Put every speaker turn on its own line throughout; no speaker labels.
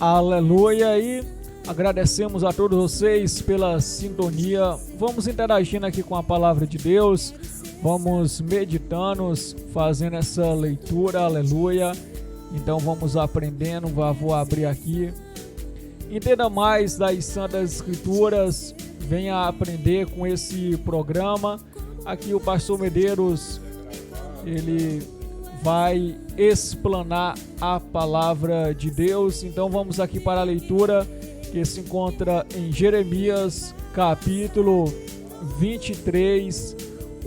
Aleluia, e agradecemos a todos vocês pela sintonia. Vamos interagindo aqui com a palavra de Deus, vamos meditando, fazendo essa leitura, aleluia. Então vamos aprendendo, vou abrir aqui. Entenda mais das Santas Escrituras, venha aprender com esse programa. Aqui o pastor Medeiros, ele vai explanar a palavra de Deus. Então vamos aqui para a leitura que se encontra em Jeremias capítulo 23,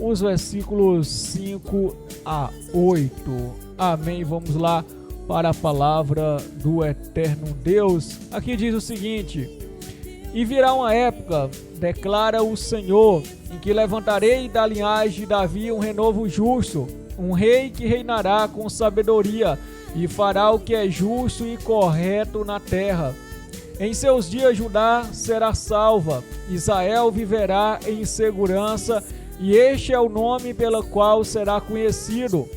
os versículos 5 a 8. Amém. Vamos lá para a palavra do eterno Deus. Aqui diz o seguinte: e virá uma época, declara o Senhor, em que levantarei da linhagem de Davi um renovo justo, um rei que reinará com sabedoria e fará o que é justo e correto na terra. Em seus dias Judá será salva, Israel viverá em segurança, e este é o nome pelo qual será conhecido: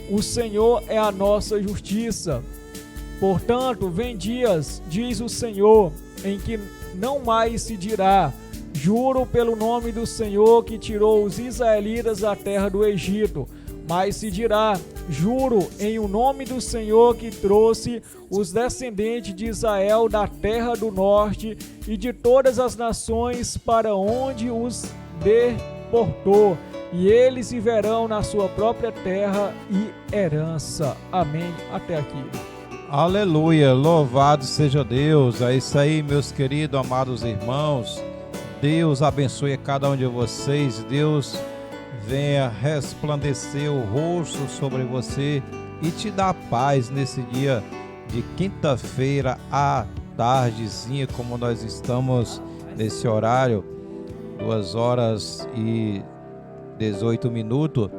o Senhor é a nossa justiça. Portanto, vem dias, diz o Senhor, em que não mais se dirá: juro pelo nome do Senhor que tirou os israelitas da terra do Egito, mas se dirá: juro em o nome do Senhor que trouxe os descendentes de Israel da terra do norte e de todas as nações para onde os deportou, e eles viverão na sua própria terra e herança. Amém. Até aqui.
Aleluia, louvado seja Deus. É isso aí, meus queridos, amados irmãos. Deus abençoe cada um de vocês. Deus venha resplandecer o rosto sobre você e te dar paz nesse dia de quinta-feira à tardezinha, como nós estamos nesse horário, 2h18.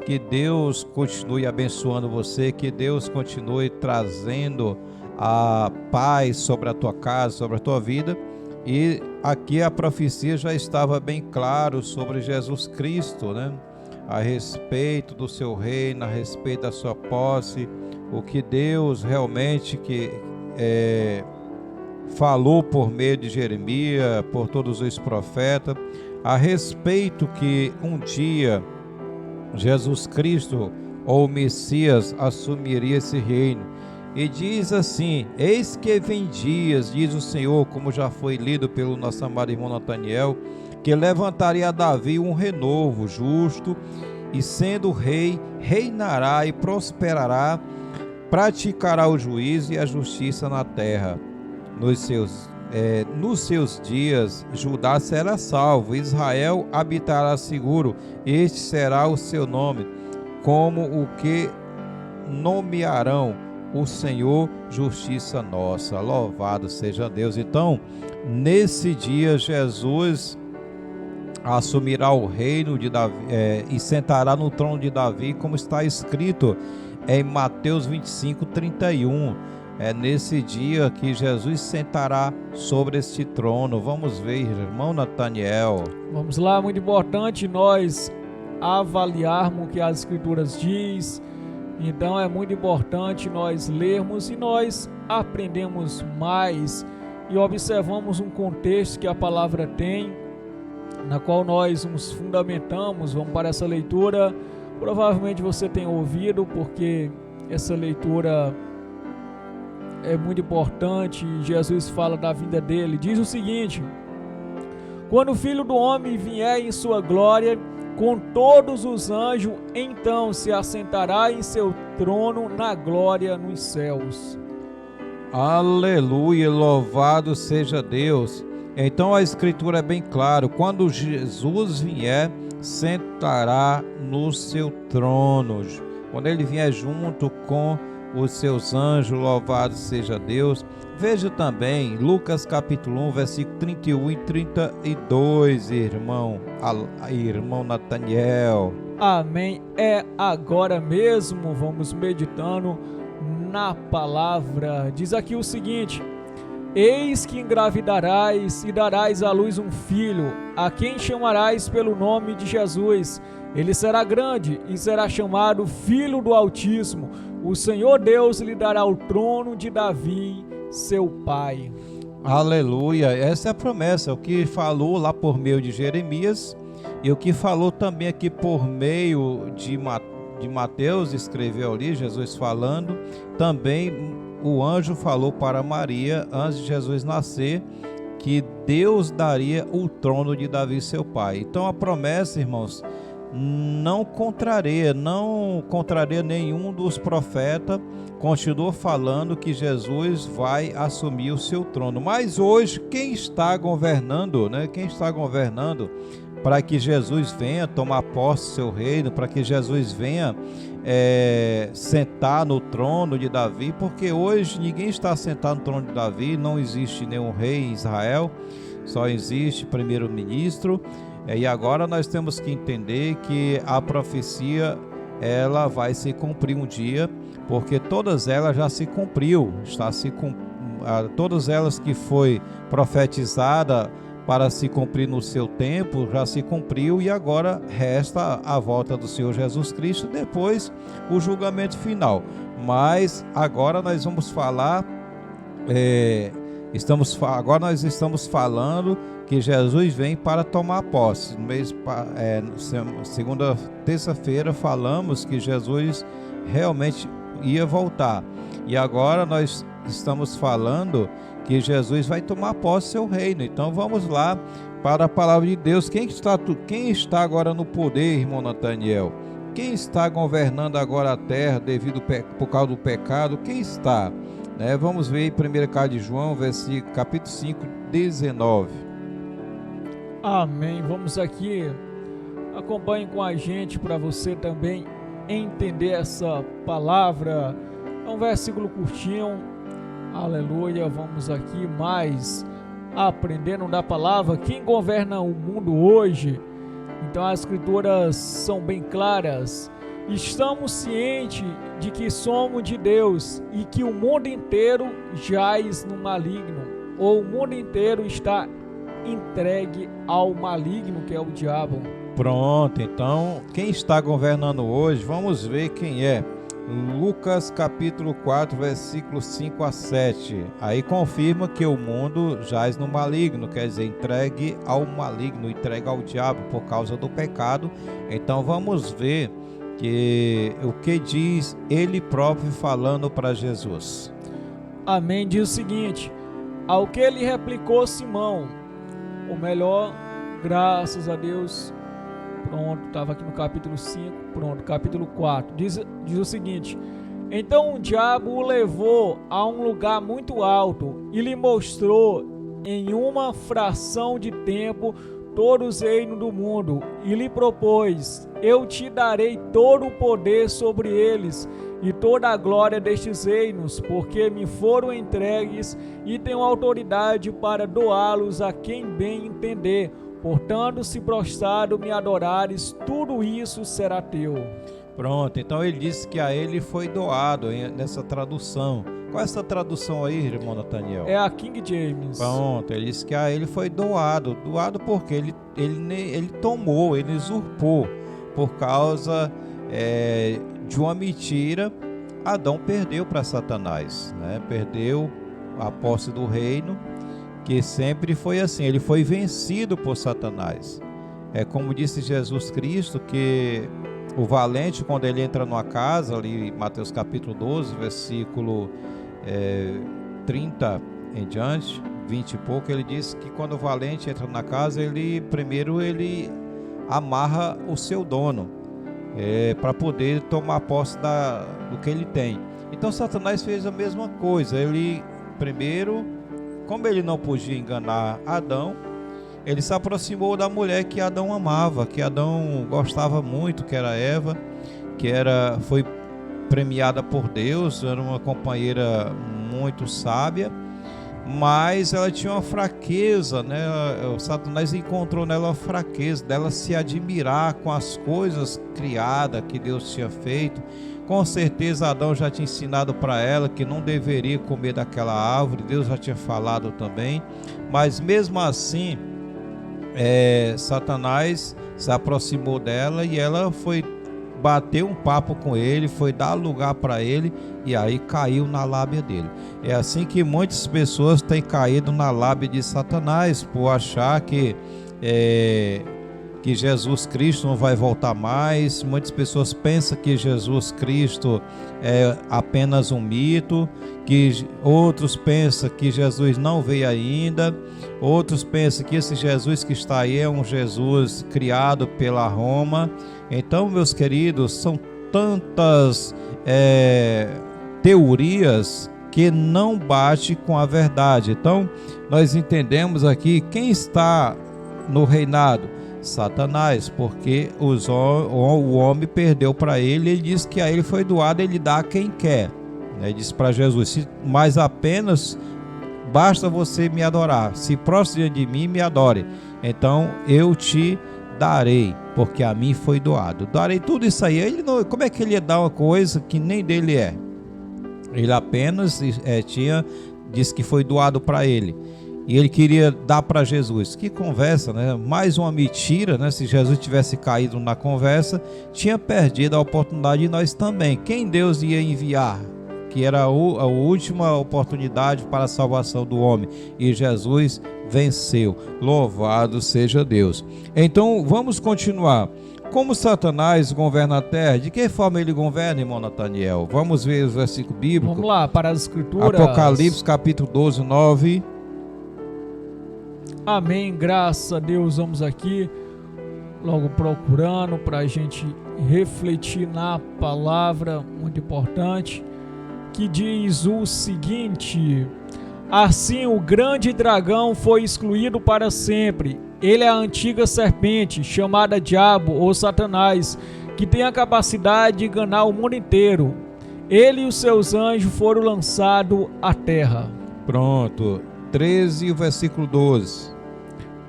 Que Deus continue abençoando você, que Deus continue trazendo a paz sobre a tua casa, sobre a tua vida. E aqui a profecia já estava bem claro sobre Jesus Cristo, né? A respeito do seu reino, a respeito da sua posse, o que Deus realmente falou por meio de Jeremias, por todos os profetas, a respeito que um dia Jesus Cristo, ou Messias, assumiria esse reino. E diz assim: eis que vem dias, diz o Senhor, como já foi lido pelo nosso amado irmão Nataniel, que levantaria a Davi um renovo justo, e sendo rei, reinará e prosperará, praticará o juízo e a justiça na terra. Nos seus dias, Judá será salvo, Israel habitará seguro, este será o seu nome, como o que nomearão o Senhor, justiça nossa. Louvado seja Deus. Então, nesse dia, Jesus assumirá o reino de Davi e sentará no trono de Davi, como está escrito em Mateus 25:31. É nesse dia que Jesus sentará sobre este trono. Vamos ver, irmão Nataniel.
Vamos lá, muito importante nós avaliarmos o que as Escrituras diz. Então é muito importante nós lermos e nós aprendemos mais e observamos um contexto que a palavra tem, na qual nós nos fundamentamos. Vamos para essa leitura. Provavelmente você tem ouvido, porque essa leitura é muito importante. Jesus fala da vinda dele. Diz o seguinte: quando o Filho do Homem vier em sua glória com todos os anjos, então se assentará em seu trono na glória nos céus.
Aleluia, louvado seja Deus. Então a escritura é bem clara: quando Jesus vier, sentará no seu trono. Quando ele vier junto com os seus anjos, louvado seja Deus. Veja também Lucas capítulo 1, versículo 31 e 32, irmão Nataniel.
Amém. É agora mesmo, vamos meditando na palavra. Diz aqui o seguinte: eis que engravidarás e darás à luz um filho, a quem chamarás pelo nome de Jesus. Ele será grande e será chamado Filho do Altíssimo. O Senhor Deus lhe dará o trono de Davi seu Pai.
Aleluia, essa é a promessa, o que falou lá por meio de Jeremias e o que falou também aqui por meio de Mateus, escreveu ali, Jesus falando, também o anjo falou para Maria antes de Jesus nascer, que Deus daria o trono de Davi, seu pai. Então a promessa, irmãos, não contraria nenhum dos profetas, continuou falando que Jesus vai assumir o seu trono. Mas hoje, quem está governando, né? Quem está governando para que Jesus venha tomar posse do seu reino, para que Jesus venha sentar no trono de Davi, porque hoje ninguém está sentado no trono de Davi, não existe nenhum rei em Israel, só existe primeiro-ministro. E agora nós temos que entender que a profecia ela vai se cumprir um dia, porque todas elas já se cumpriu, todas elas que foi profetizada para se cumprir no seu tempo, já se cumpriu, e agora resta a volta do Senhor Jesus Cristo, depois o julgamento final. Mas agora nós vamos falar, agora nós estamos falando que Jesus vem para tomar posse. Segunda terça-feira falamos que Jesus realmente ia voltar, e agora nós estamos falando que Jesus vai tomar posse do seu reino. Então vamos lá para a palavra de Deus. Quem está agora no poder, irmão Nathaniel? Quem está governando agora a terra por causa do pecado? Quem está? Vamos ver em 1 carta de João, capítulo 5, 19.
Amém. Vamos aqui, acompanhe com a gente para você também entender essa palavra. É um versículo curtinho, aleluia. Vamos aqui mais aprendendo da palavra. Quem governa o mundo hoje? Então as escrituras são bem claras. Estamos cientes de que somos de Deus e que o mundo inteiro jaz no maligno, ou o mundo inteiro está entregue ao maligno, que é o diabo.
Pronto, então quem está governando hoje, vamos ver quem é. Lucas capítulo 4, versículos 5 a 7. Aí confirma que o mundo jaz no maligno, quer dizer, entregue ao maligno, entregue ao diabo por causa do pecado. Então vamos ver o que diz ele próprio falando para Jesus.
Amém. Diz o seguinte: ao que ele replicou Simão, ou melhor, graças a Deus. Pronto, estava aqui no capítulo 5, pronto, capítulo 4, diz o seguinte: então o diabo o levou a um lugar muito alto e lhe mostrou em uma fração de tempo todos os reinos do mundo, e lhe propôs: eu te darei todo o poder sobre eles e toda a glória destes reinos, porque me foram entregues e tenho autoridade para doá-los a quem bem entender. Portanto, se prostrado me adorares, tudo isso será teu.
Pronto, então ele disse que a ele foi doado nessa tradução. Qual é essa tradução aí, irmão Nathaniel?
É a King James.
Pronto, ele disse que a ele foi doado. Doado porque ele tomou, ele usurpou. Por causa de uma mentira, Adão perdeu para Satanás, né? Perdeu a posse do reino, que sempre foi assim, ele foi vencido por Satanás. É como disse Jesus Cristo, que o valente, quando ele entra numa casa, ali Mateus capítulo 12, versículo 30 em diante, 20 e pouco, ele diz que quando o valente entra na casa, primeiro ele amarra o seu dono, para poder tomar posse do que ele tem. Então Satanás fez a mesma coisa. Ele primeiro, como ele não podia enganar Adão, ele se aproximou da mulher que Adão amava, que Adão gostava muito, que era Eva, que foi premiada por Deus, era uma companheira muito sábia, mas ela tinha uma fraqueza, né? O Satanás encontrou nela uma fraqueza, dela se admirar com as coisas criadas que Deus tinha feito. Com certeza Adão já tinha ensinado para ela que não deveria comer daquela árvore, Deus já tinha falado também, mas mesmo assim Satanás se aproximou dela e ela foi bateu um papo com ele, foi dar lugar para ele e aí caiu na lábia dele. É assim que muitas pessoas têm caído na lábia de Satanás por achar que Jesus Cristo não vai voltar mais. Muitas pessoas pensam que Jesus Cristo é apenas um mito, que outros pensam que Jesus não veio ainda, outros pensam que esse Jesus que está aí é um Jesus criado pela Roma. Então, meus queridos, são tantas teorias que não bate com a verdade. Então, nós entendemos aqui quem está no reinado: Satanás, porque o homem perdeu para ele. Ele disse que a ele foi doado, ele dá a quem quer. Ele disse para Jesus: mas apenas basta você me adorar, se prostre de mim, me adore, então eu te darei, porque a mim foi doado. Darei tudo isso aí. Ele não, como é que ele ia dar uma coisa que nem dele é? Ele apenas disse que foi doado para ele. E ele queria dar para Jesus. Que conversa, né? Mais uma mentira, né? Se Jesus tivesse caído na conversa, tinha perdido a oportunidade de nós também. Quem Deus ia enviar? Que era a última oportunidade para a salvação do homem. E Jesus venceu. Louvado seja Deus. Então, vamos continuar. Como Satanás governa a terra? De que forma ele governa, irmão Nathaniel? Vamos ver o versículo bíblico.
Vamos lá, para as escrituras.
Apocalipse, capítulo 12, 9.
Amém, graças a Deus. Vamos aqui logo procurando para a gente refletir na palavra, muito importante, que diz o seguinte: assim o grande dragão foi excluído para sempre. Ele é a antiga serpente, chamada Diabo ou Satanás, que tem a capacidade de enganar o mundo inteiro. Ele e os seus anjos foram lançados à terra.
Pronto, 13, versículo 12.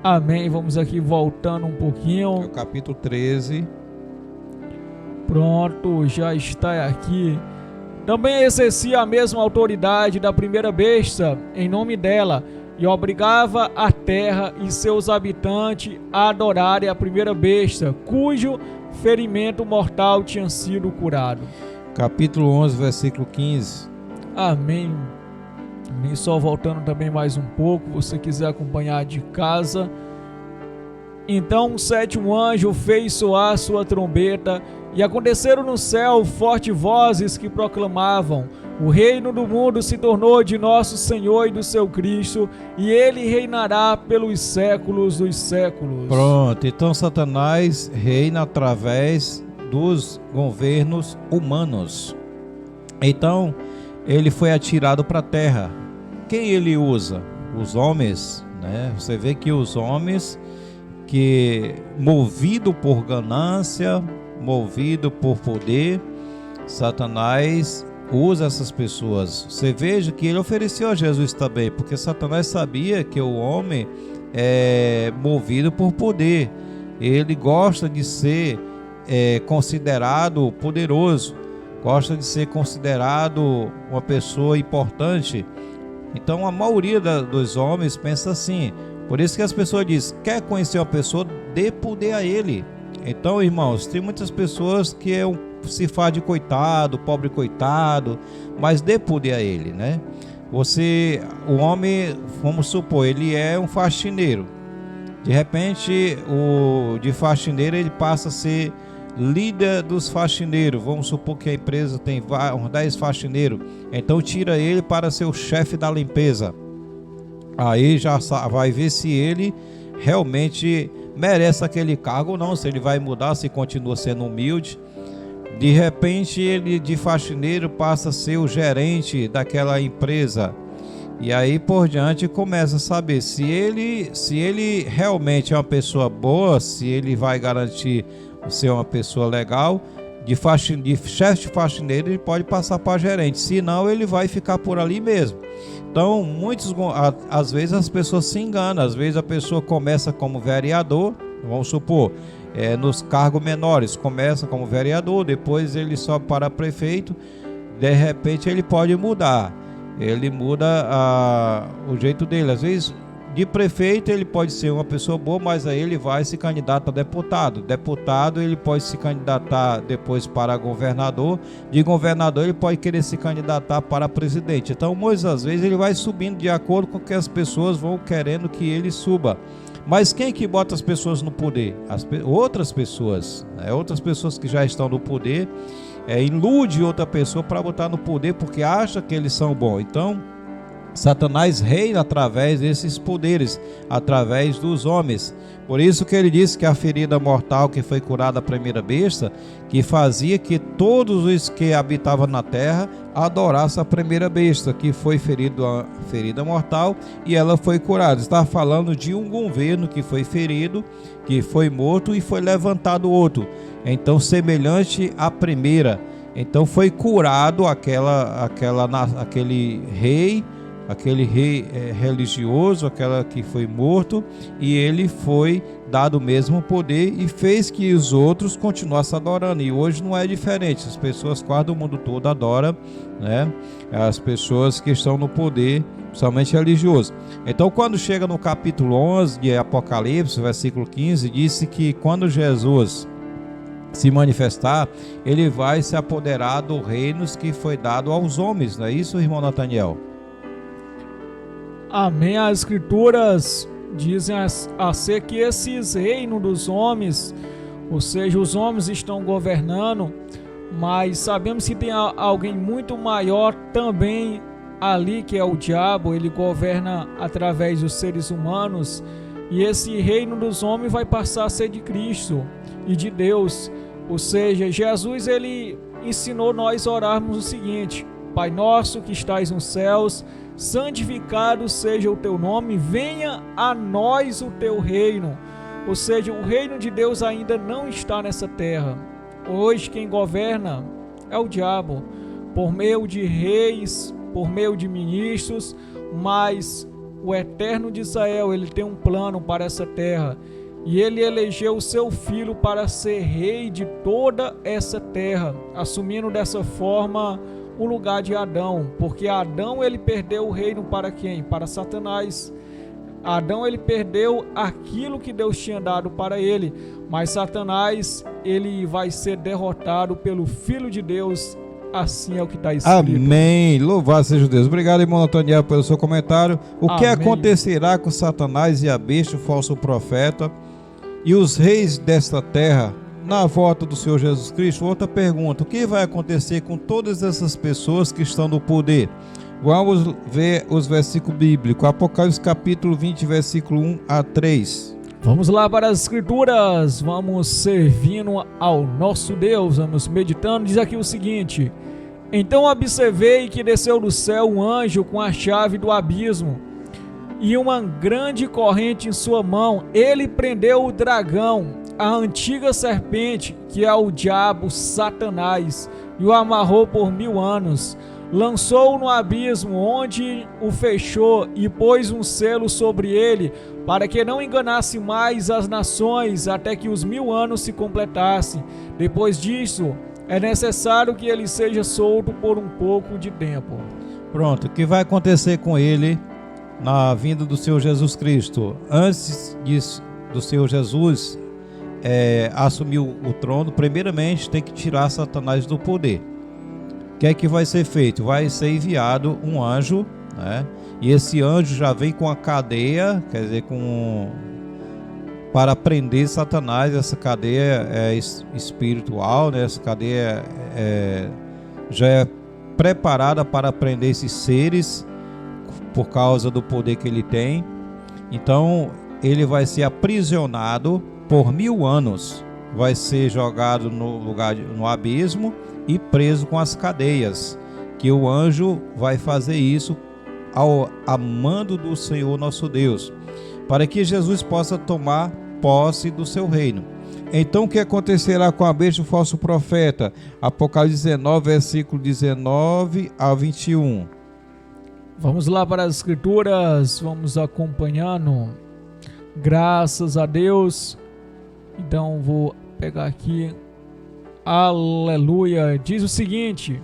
Amém, vamos aqui voltando um pouquinho.
É o capítulo 13.
Pronto, já está aqui. Também exercia a mesma autoridade da primeira besta em nome dela, e obrigava a terra e seus habitantes a adorarem a primeira besta, cujo ferimento mortal tinha sido curado.
Capítulo 11, versículo 15.
Amém. Amém. Só voltando também mais um pouco, se você quiser acompanhar de casa. Então o sétimo anjo fez soar sua trombeta, e aconteceram no céu fortes vozes que proclamavam: o reino do mundo se tornou de nosso Senhor e do seu Cristo, e ele reinará pelos séculos dos séculos.
Pronto, então Satanás reina através dos governos humanos. Então ele foi atirado para a terra. Quem ele usa? Os homens, né? Você vê que os homens, que movido por ganância, movido por poder, Satanás usa essas pessoas. Você veja que ele ofereceu a Jesus também, porque Satanás sabia que o homem é movido por poder. Ele gosta de ser considerado poderoso, gosta de ser considerado uma pessoa importante. Então a maioria dos homens pensa assim. Por isso que as pessoas dizem: quer conhecer uma pessoa, dê poder a ele. Então, irmãos, tem muitas pessoas que se faz de coitado, pobre coitado, mas dê poder a ele, né? O homem, vamos supor, ele é um faxineiro. De repente, de faxineiro ele passa a ser líder dos faxineiros. Vamos supor que a empresa tem uns 10 faxineiros. Então tira ele para ser o chefe da limpeza. Aí já vai ver se ele realmente merece aquele cargo ou não, se ele vai mudar, se continua sendo humilde. De repente ele de faxineiro passa a ser o gerente daquela empresa. E aí por diante começa a saber se ele realmente é uma pessoa boa, se ele vai garantir ser uma pessoa legal. De chefe de faxineiro ele pode passar para gerente, se não ele vai ficar por ali mesmo. Então às vezes as pessoas se enganam. Às vezes a pessoa começa como vereador, vamos supor, nos cargos menores, começa como vereador, depois ele sobe para prefeito, de repente ele pode mudar, ele muda o jeito dele. Às vezes de prefeito ele pode ser uma pessoa boa, mas aí ele vai se candidatar a deputado. Deputado ele pode se candidatar depois para governador. De governador ele pode querer se candidatar para presidente. Então muitas vezes ele vai subindo de acordo com que as pessoas vão querendo que ele suba. Mas quem que bota as pessoas no poder? Outras pessoas, né? Outras pessoas que já estão no poder, ilude outra pessoa para botar no poder porque acha que eles são bons. Então Satanás reina através desses poderes, através dos homens. Por isso que ele disse que a ferida mortal que foi curada a primeira besta, que fazia que todos os que habitavam na terra adorassem a primeira besta, que foi ferido a ferida mortal e ela foi curada. Está falando de um governo que foi ferido, que foi morto e foi levantado outro. Então semelhante à primeira. Então foi curado aquele rei religioso, aquela que foi morto, e ele foi dado o mesmo poder e fez que os outros continuassem adorando. E hoje não é diferente, as pessoas quase do mundo todo adoram, né? As pessoas que estão no poder, somente religioso. Então quando chega no capítulo 11 de Apocalipse, versículo 15, disse que quando Jesus se manifestar, ele vai se apoderar do reino que foi dado aos homens, não é isso, irmão Nathaniel?
Amém. As escrituras dizem a ser que esses reinos dos homens, ou seja, os homens estão governando, mas sabemos que tem alguém muito maior também ali, que é o diabo. Ele governa através dos seres humanos, e esse reino dos homens vai passar a ser de Cristo e de Deus. Ou seja, Jesus ele ensinou nós a orarmos o seguinte: Pai nosso que estais nos céus, santificado seja o teu nome, venha a nós o teu reino. Ou seja, o reino de Deus ainda não está nessa terra. Hoje quem governa é o diabo, por meio de reis, por meio de ministros, mas o Eterno de Israel, ele tem um plano para essa terra, e ele elegeu o seu filho para ser rei de toda essa terra, assumindo dessa forma o lugar de Adão, porque Adão ele perdeu o reino para quem? Para Satanás. Adão ele perdeu aquilo que Deus tinha dado para ele, mas Satanás ele vai ser derrotado pelo Filho de Deus. Assim é o que está escrito.
Amém. Louvado seja Deus. Obrigado, irmão Nathaniel, pelo seu comentário. O que acontecerá com Satanás e a besta, o falso profeta, e os reis desta terra na volta do Senhor Jesus Cristo? Outra pergunta: o que vai acontecer com todas essas pessoas que estão no poder? Vamos ver os versículos bíblicos. Apocalipse capítulo 20, versículo 1 a 3.
Vamos lá para as escrituras, vamos servindo ao nosso Deus, vamos meditando. Diz aqui o seguinte: então observei que desceu do céu um anjo com a chave do abismo e uma grande corrente em sua mão. Ele prendeu o dragão, a antiga serpente, que é o diabo, Satanás, e o amarrou por 1000 anos. Lançou-o no abismo, onde o fechou, e pôs um selo sobre ele, para que não enganasse mais as nações, até que os 1000 anos se completassem. Depois disso, é necessário que ele seja solto por um pouco de tempo.
Pronto, o que vai acontecer com ele na vinda do Senhor Jesus Cristo? Antes do Senhor Jesus assumir o trono, primeiramente tem que tirar Satanás do poder. O que é que vai ser feito? Vai ser enviado um anjo, né? E esse anjo já vem com a cadeia, quer dizer, para prender Satanás. Essa cadeia é espiritual, né? Essa cadeia já é preparada para prender esses seres por causa do poder que ele tem. Então ele vai ser aprisionado por 1000 anos, vai ser jogado no abismo e preso com as cadeias, que o anjo vai fazer isso a mando do Senhor nosso Deus, para que Jesus possa tomar posse do seu reino. Então o que acontecerá com a besta e o falso profeta? Apocalipse 19, versículo 19 a 21.
Vamos lá para as escrituras, vamos acompanhando. Graças a Deus. Então vou pegar aqui. Aleluia. Diz o seguinte: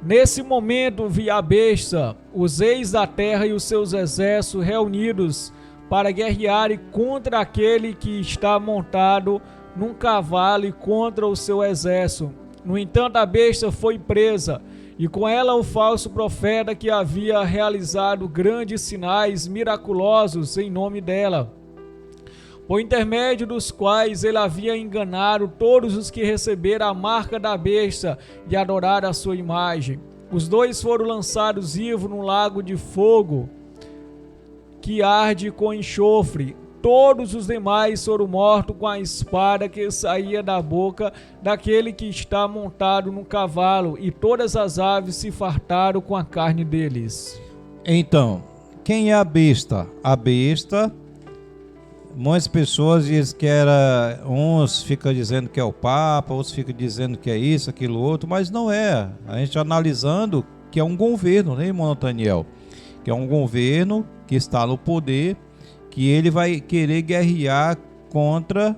Nesse momento vi a besta, os reis da terra e os seus exércitos reunidos para guerrearem contra aquele que está montado num cavalo e contra o seu exército. No entanto, a besta foi presa, e com ela o falso profeta que havia realizado grandes sinais miraculosos em nome dela, por intermédio dos quais ele havia enganado todos os que receberam a marca da besta e adoraram a sua imagem. Os dois foram lançados vivos no lago de fogo que arde com enxofre. Todos os demais foram mortos com a espada que saía da boca daquele que está montado no cavalo, e todas as aves se fartaram com a carne deles.
Então, quem é a besta? A besta, muitas pessoas dizem que era, uns ficam dizendo que é o Papa, outros ficam dizendo que é isso, aquilo, outro, mas não é. A gente analisando que é um governo, né, irmão Nathaniel? Que é um governo que está no poder, que ele vai querer guerrear contra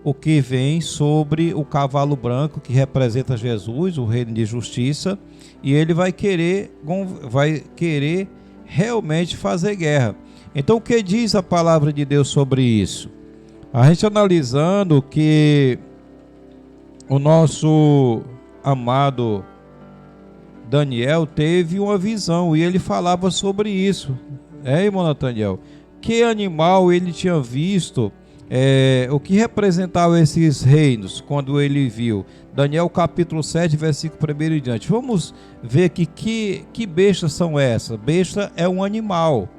o que vem sobre o cavalo branco, que representa Jesus, o reino de justiça, e ele vai querer realmente fazer guerra. Então, o que diz a palavra de Deus sobre isso? A gente analisando que o nosso amado Daniel teve uma visão e ele falava sobre isso, irmão Nathaniel? Que animal ele tinha visto, o que representavam esses reinos quando ele viu. Daniel capítulo 7, versículo 1 e diante. Vamos ver aqui que bestas são essas. Besta é um animal,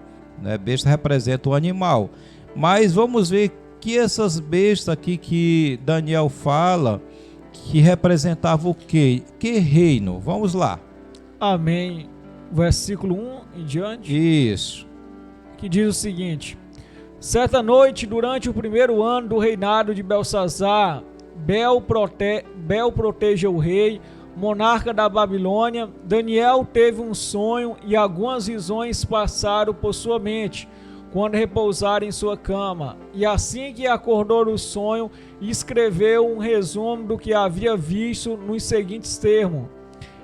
né? Besta representa um animal. Mas vamos ver que essas bestas aqui que Daniel fala, que representavam o quê? Que reino? Vamos lá.
Amém. Versículo 1 em diante.
Isso.
Que diz o seguinte: certa noite, durante o primeiro ano do reinado de Belsazar, Bel proteja o rei, monarca da Babilônia, Daniel teve um sonho e algumas visões passaram por sua mente, quando repousara em sua cama. E assim que acordou do sonho, escreveu um resumo do que havia visto nos seguintes termos: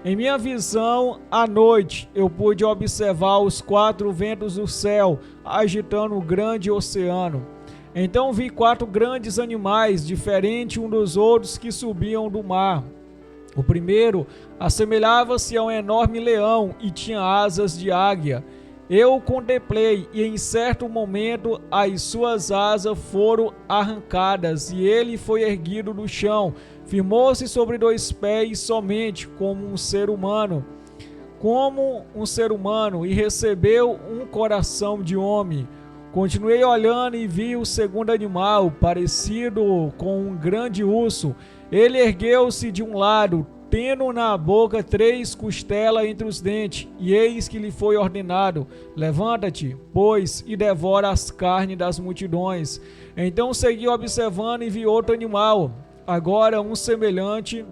em minha visão, à noite, eu pude observar os 4 ventos do céu, agitando o grande oceano. Então vi 4 grandes animais, diferentes um dos outros, que subiam do mar. O primeiro assemelhava-se a um enorme leão e tinha asas de águia. Eu o contemplei, e em certo momento as suas asas foram arrancadas, e ele foi erguido do chão. Firmou-se sobre 2 pés somente, como um ser humano, e recebeu um coração de homem. Continuei olhando e vi o segundo animal, parecido com um grande urso. Ele ergueu-se de um lado, tendo na boca 3 costelas entre os dentes, e eis que lhe foi ordenado: levanta-te, pois, e devora as carnes das multidões. Então segui observando e vi outro animal, agora um semelhante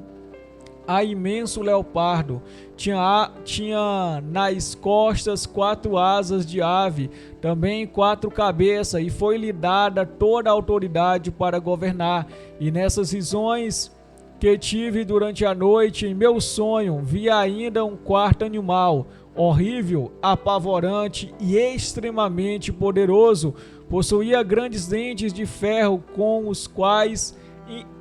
a imenso leopardo. Tinha nas costas 4 asas de ave, também 4 cabeças, e foi-lhe dada toda a autoridade para governar. E nessas visões que tive durante a noite, em meu sonho, vi ainda um 4º animal, horrível, apavorante e extremamente poderoso. Possuía grandes dentes de ferro, com os quais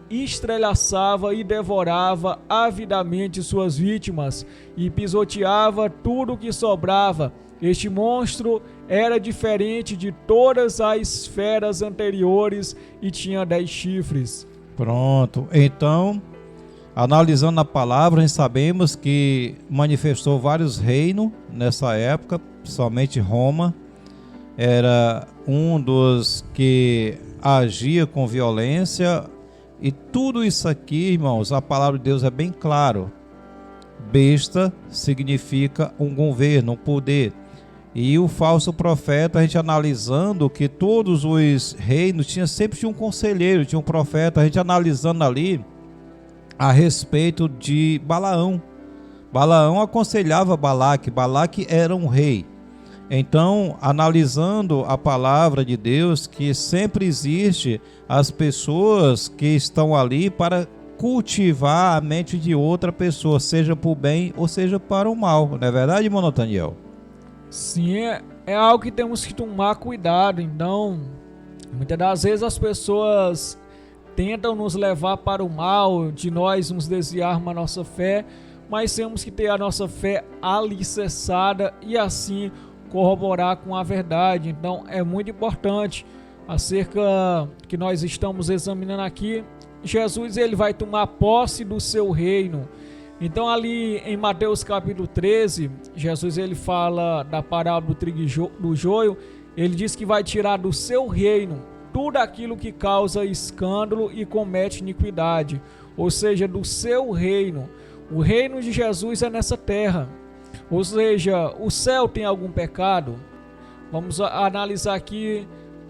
estrelhaçava e devorava avidamente suas vítimas, e pisoteava tudo que sobrava. Este monstro era diferente de todas as feras anteriores e tinha 10 chifres.
Pronto, então, analisando a palavra, nós sabemos que manifestou vários reinos nessa época, principalmente Roma, era um dos que agia com violência, e tudo isso aqui, irmãos, a palavra de Deus é bem claro. Besta significa um governo, um poder. E o falso profeta, a gente analisando que todos os reinos sempre tinha um conselheiro, tinha um profeta, a gente analisando ali a respeito de Balaão. Balaão aconselhava Balaque, Balaque era um rei. Então, analisando a palavra de Deus, que sempre existe as pessoas que estão ali para cultivar a mente de outra pessoa, seja para o bem ou seja para o mal. Não é verdade, irmão Nathaniel?
Sim, é algo que temos que tomar cuidado. Então, muitas das vezes as pessoas tentam nos levar para o mal, de nós nos desviarmos a nossa fé, mas temos que ter a nossa fé alicerçada e assim corroborar com a verdade. Então é muito importante acerca que nós estamos examinando aqui. Jesus, ele vai tomar posse do seu reino. Então ali em Mateus capítulo 13, Jesus ele fala da parábola do trigo e do joio. Ele diz que vai tirar do seu reino tudo aquilo que causa escândalo e comete iniquidade, ou seja, do seu reino. O reino de Jesus é nessa terra, ou seja, o céu tem algum pecado? Vamos analisar aqui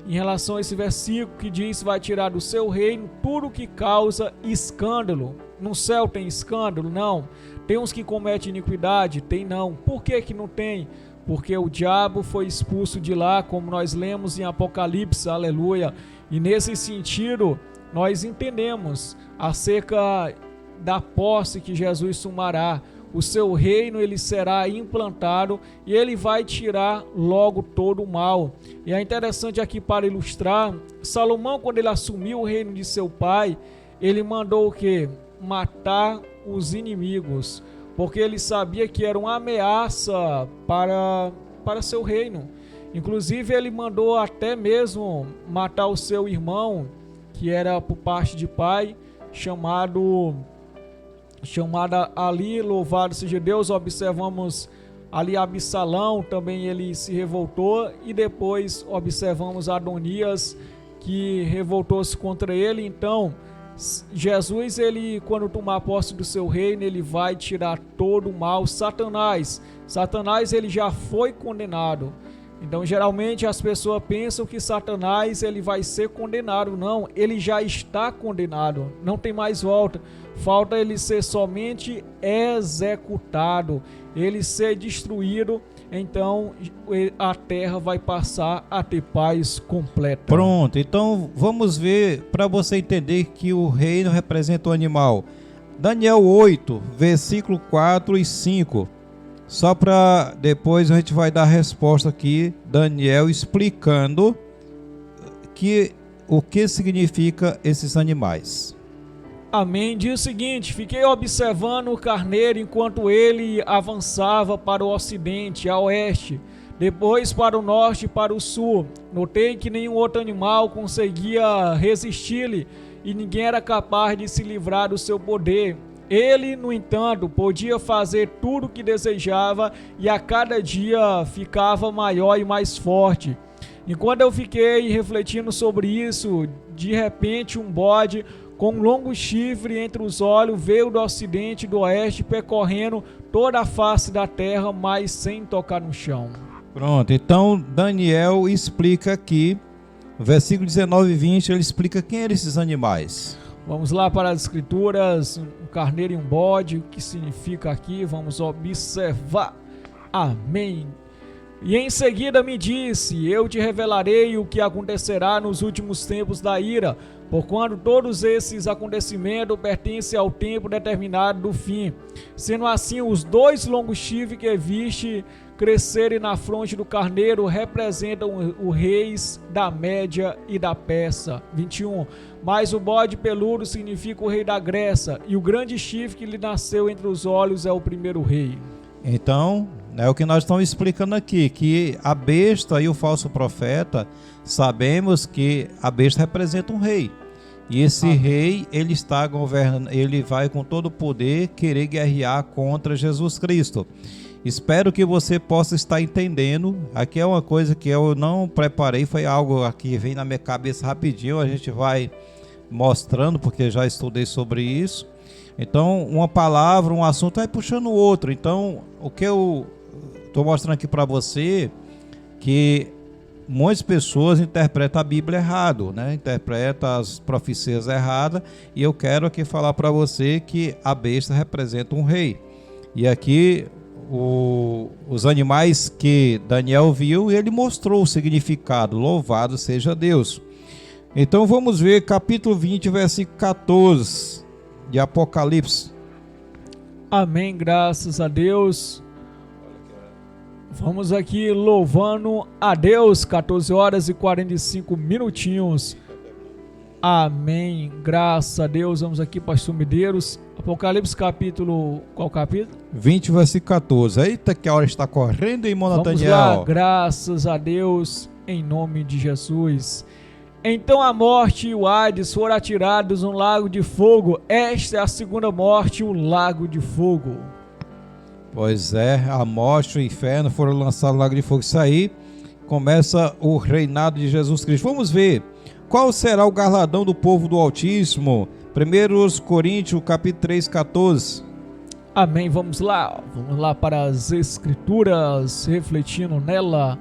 em relação a esse versículo que diz que vai tirar do seu reino tudo que causa escândalo. No céu tem escândalo? Não. Tem uns que cometem iniquidade? Tem não. Por que que não tem? Porque o diabo foi expulso de lá, como nós lemos em Apocalipse, aleluia. E nesse sentido, nós entendemos acerca da posse que Jesus tomará. O seu reino ele será implantado e ele vai tirar logo todo o mal. E é interessante aqui para ilustrar, Salomão, quando ele assumiu o reino de seu pai, ele mandou o quê? Matar os inimigos, porque ele sabia que era uma ameaça para seu reino. Inclusive ele mandou até mesmo matar o seu irmão, que era por parte de pai, chamada ali, louvado seja Deus. Observamos ali Absalão, também ele se revoltou, e depois observamos Adonias, que revoltou-se contra ele. Então Jesus, ele, quando tomar posse do seu reino, ele vai tirar todo o mal. Satanás, ele já foi condenado. Então geralmente as pessoas pensam que Satanás ele vai ser condenado. Não, ele já está condenado, não tem mais volta. Falta ele ser somente executado, ele ser destruído. Então a terra vai passar a ter paz completa.
Pronto, então vamos ver, para você entender que o reino representa o animal. Daniel 8, versículo 4 e 5. Só para depois a gente vai dar a resposta aqui, Daniel explicando o que significa esses animais.
Amém. Diz o seguinte: fiquei observando o carneiro enquanto ele avançava para o ocidente, a oeste, depois para o norte e para o sul. Notei que nenhum outro animal conseguia resistir-lhe e ninguém era capaz de se livrar do seu poder. Ele, no entanto, podia fazer tudo o que desejava e a cada dia ficava maior e mais forte. Enquanto eu fiquei refletindo sobre isso, de repente um bode com um longo chifre entre os olhos veio do ocidente e do oeste, percorrendo toda a face da terra, mas sem tocar no chão.
Pronto, então Daniel explica aqui, versículo 19 e 20, ele explica quem eram esses animais.
Vamos lá para as escrituras, um carneiro e um bode, o que significa aqui, vamos observar. Amém. E em seguida me disse: eu te revelarei o que acontecerá nos últimos tempos da ira, porquanto todos esses acontecimentos pertencem ao tempo determinado do fim. Sendo assim, os dois longos chifres que viste crescerem na fronte do carneiro representam os reis da Média e da Pérsia. 21. Mas o bode peludo significa o rei da Grécia, e o grande chifre que lhe nasceu entre os olhos é o primeiro rei.
Então, é o que nós estamos explicando aqui, que a besta e o falso profeta, sabemos que a besta representa um rei. E esse rei, ele está governando, ele vai com todo o poder querer guerrear contra Jesus Cristo. Espero que você possa estar entendendo. Aqui é uma coisa que eu não preparei, foi algo que vem na minha cabeça rapidinho, a gente vai mostrando, porque já estudei sobre isso. Então, uma palavra, um assunto vai puxando o outro. Então, o que eu estou mostrando aqui para você, que muitas pessoas interpretam a Bíblia errado, né? Interpretam as profecias erradas, e eu quero aqui falar para você que a besta representa um rei. E aqui os animais que Daniel viu, ele mostrou o significado. Louvado seja Deus. Então vamos ver capítulo 20, versículo 14 de Apocalipse.
Amém, graças a Deus. Vamos aqui louvando a Deus, 14 horas e 45 minutinhos. Amém, graças a Deus. Vamos aqui, pastor Medeiros, Apocalipse capítulo, qual capítulo?
20, versículo 14. Eita, que a hora está correndo, irmão Nathaniel.
Vamos lá, graças a Deus, em nome de Jesus. Então a morte e o Hades foram atirados no lago de fogo. Esta é a segunda morte, o lago de fogo.
Pois é, a morte e o inferno foram lançados no lago de fogo. Isso aí começa o reinado de Jesus Cristo. Vamos ver qual será o galardão do povo do Altíssimo. 1 Coríntios, capítulo 3, 14.
Amém, vamos lá para as Escrituras, refletindo nela,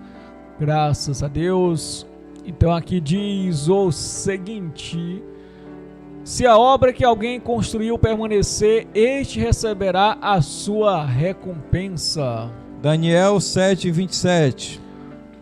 graças a Deus. Então aqui diz o seguinte: se a obra que alguém construiu permanecer, este receberá a sua recompensa.
Daniel 7, 27.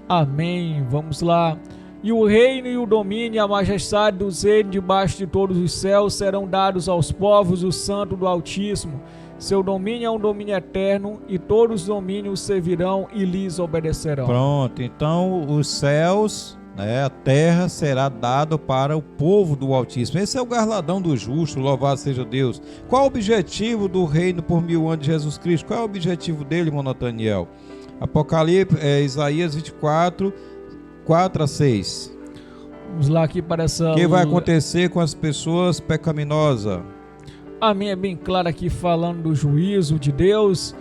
Amém, vamos lá. E o reino e o domínio e a majestade dos reinos debaixo de todos os céus serão dados aos povos do Santo do Altíssimo. Seu domínio é um domínio eterno, e todos os domínios servirão e lhes obedecerão.
Pronto, então os céus, a terra será dado para o povo do Altíssimo. Esse é o galardão do justo, louvado seja Deus. Qual o objetivo do reino por 1000 anos de Jesus Cristo? Qual é o objetivo dele, irmão Nathaniel? Apocalipse, Isaías 24, 4 a 6.
Vamos lá aqui para essa...
O que vai acontecer com as pessoas pecaminosas?
Amém, é bem claro aqui falando do juízo de Deus.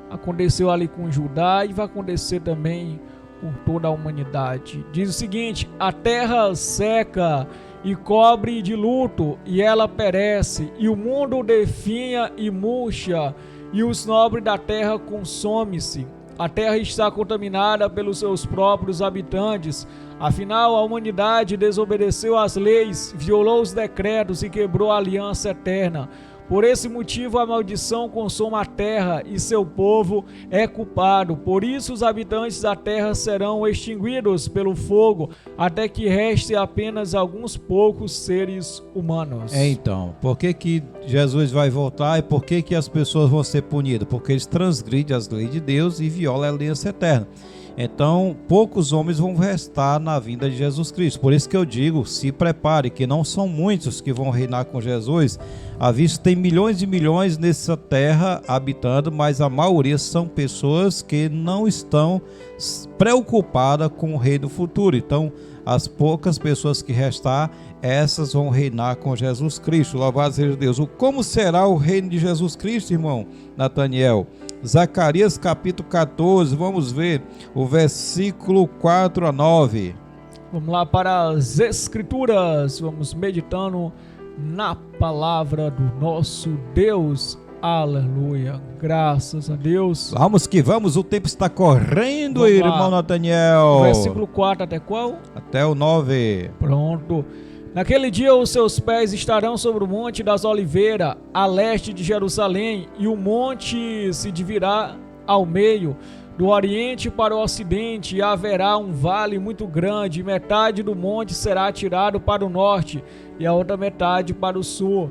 Aconteceu ali com Judá e vai acontecer também com toda a humanidade. Diz o seguinte: a terra seca e cobre de luto, e ela perece, e o mundo definha e murcha, e os nobres da terra consomem-se. A terra está contaminada pelos seus próprios habitantes. Afinal, a humanidade desobedeceu às leis, violou os decretos e quebrou a aliança eterna. Por esse motivo, a maldição consome a terra e seu povo é culpado. Por isso, os habitantes da terra serão extinguidos pelo fogo, até que reste apenas alguns poucos seres humanos.
Então, por que Jesus vai voltar e por que as pessoas vão ser punidas? Porque eles transgridem as leis de Deus e violam a aliança eterna. Então, poucos homens vão restar na vinda de Jesus Cristo. Por isso que eu digo, se prepare, que não são muitos que vão reinar com Jesus. À vista tem milhões e milhões nessa terra habitando, mas a maioria são pessoas que não estão preocupadas com o reino futuro. Então, as poucas pessoas que restar, essas vão reinar com Jesus Cristo. Louvado seja Deus. Como será o reino de Jesus Cristo, irmão Nathaniel? Zacarias capítulo 14, vamos ver o versículo 4 a 9.
Vamos lá para as Escrituras, vamos meditando na palavra do nosso Deus. Aleluia, graças a Deus.
Vamos que vamos, o tempo está correndo, irmão Nathaniel.
Versículo 4 até qual?
Até o 9.
Pronto. Naquele dia os seus pés estarão sobre o Monte das Oliveiras, a leste de Jerusalém, e o monte se dividirá ao meio, do oriente para o ocidente, e haverá um vale muito grande, e metade do monte será atirado para o norte, e a outra metade para o sul.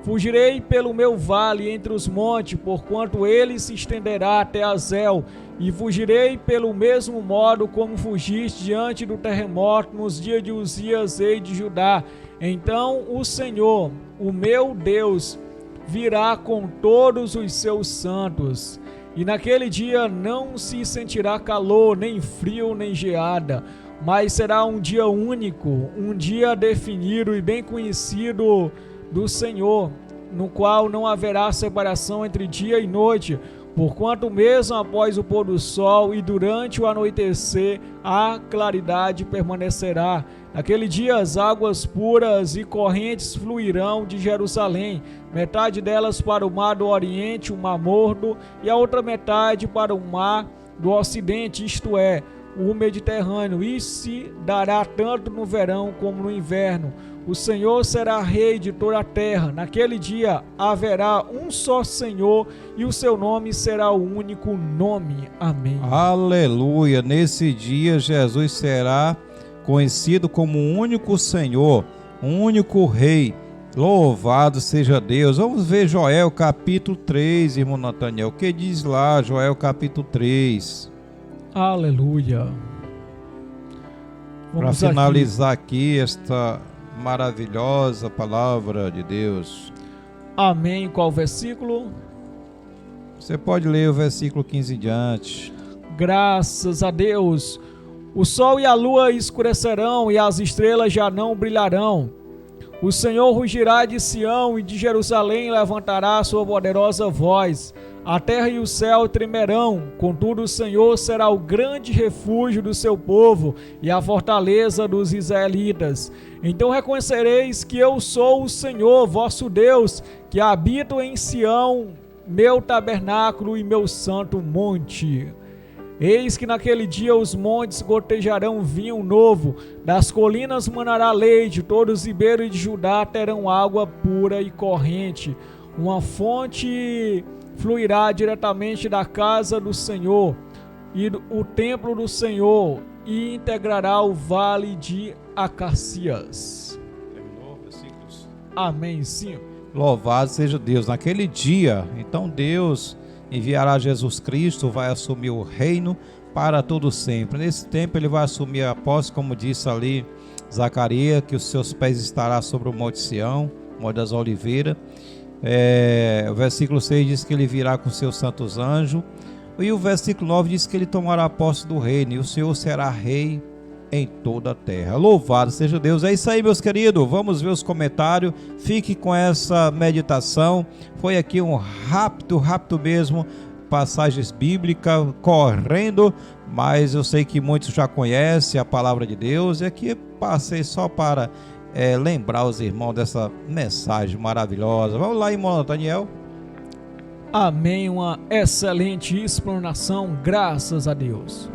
Fugirei pelo meu vale entre os montes, porquanto ele se estenderá até Azel, e fugirei pelo mesmo modo como fugiste diante do terremoto nos dias de Uzias, rei de Judá. Então o Senhor, o meu Deus, virá com todos os seus santos, e naquele dia não se sentirá calor, nem frio, nem geada, mas será um dia único, um dia definido e bem conhecido do Senhor, no qual não haverá separação entre dia e noite, porquanto mesmo após o pôr do sol e durante o anoitecer a claridade permanecerá. Naquele dia as águas puras e correntes fluirão de Jerusalém, metade delas para o mar do oriente, o mar Morto, e a outra metade para o mar do ocidente, isto é, o Mediterrâneo, e se dará tanto no verão como no inverno. O Senhor será rei de toda a terra. Naquele dia haverá um só Senhor, e o seu nome será o único nome. Amém.
Aleluia. Nesse dia Jesus será conhecido como o único Senhor, o único rei. Louvado seja Deus. Vamos ver Joel capítulo 3, irmão Nathaniel. O que diz lá, Joel capítulo 3?
Aleluia.
Para finalizar aqui esta maravilhosa palavra de Deus.
Amém. Qual versículo?
Você pode ler o versículo 15 em diante.
Graças a Deus. O sol e a lua escurecerão e as estrelas já não brilharão. O Senhor rugirá de Sião e de Jerusalém levantará sua poderosa voz. A terra e o céu tremerão, contudo o Senhor será o grande refúgio do seu povo e a fortaleza dos israelitas. Então reconhecereis que eu sou o Senhor, vosso Deus, que habito em Sião, meu tabernáculo e meu santo monte. Eis que naquele dia os montes gotejarão vinho novo, das colinas manará leite, todos os ribeiros de Judá terão água pura e corrente. Uma fonte fluirá diretamente da casa do Senhor e o templo do Senhor, e integrará o vale de Acacias.
Terminou versículos?
Amém, sim.
Louvado seja Deus. Naquele dia, então Deus enviará Jesus Cristo, vai assumir o reino para todo sempre. Nesse tempo ele vai assumir a posse, como disse ali Zacarias, que os seus pés estará sobre o Monte Sião, Monte das Oliveiras. O versículo 6 diz que ele virá com seus santos anjos, e o versículo 9 diz que ele tomará posse do reino, e o Senhor será rei em toda a terra. Louvado seja Deus. É isso aí, meus queridos, vamos ver os comentários, fique com essa meditação. Foi aqui um rápido mesmo, passagens bíblicas correndo, mas eu sei que muitos já conhecem a palavra de Deus, e aqui passei só para lembrar os irmãos dessa mensagem maravilhosa. Vamos lá, irmão Daniel.
Amém, uma excelente explanação, graças a Deus.